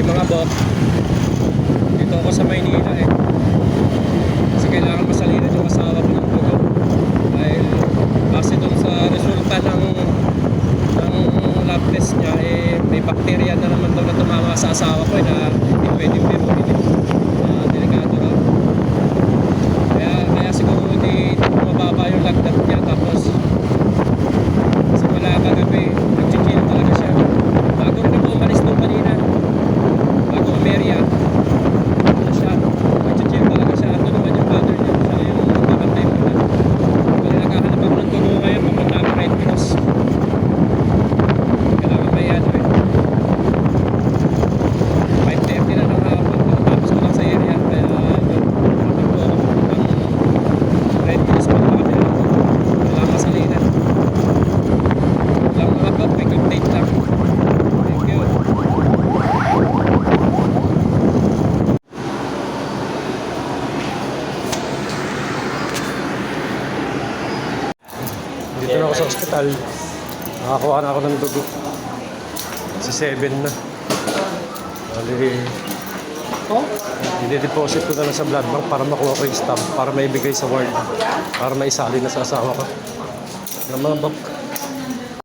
May mga bok. Dito ako sa Maynila eh. Kasi kailangan masalinan yung asawa ko ng dugo. Dahil base doon sa resulta ng lab test niya eh, may bacteria na naman daw na tumama sa asawa ko eh, na hindi pwedeng biruin eh. Delikado raw. Kaya siguro hindi mababa yung lagnat niya. Tapos simula kagabi nag-chill talaga siya. Bago rin ako umalis nung kanina, bago umerya, ano siya, nag-chill talaga siya. Ito naman yung father niya, siya yung magpapantay mo na. Kaya naghahanap ako ng dugo ngayon, papunta ako Red Cross. Kailangan may ano eh, 5:30 na ng hapon, tapos ko lang sa area. Kaya nagpapagpo ako ng Red Cross pa kami ng dugo. Kailangan masalinan. Lang mga bot, quick update lang. Thank you. Dito na ako sa ospital. Nakakuha na ako ng dugo. Sa 7 na. Bali, i-deposit ko na lang sa blood bank para makuha ko yung stamp. Para maibigay sa ward. Para maisali na sa asawa ko. Ng mga bok.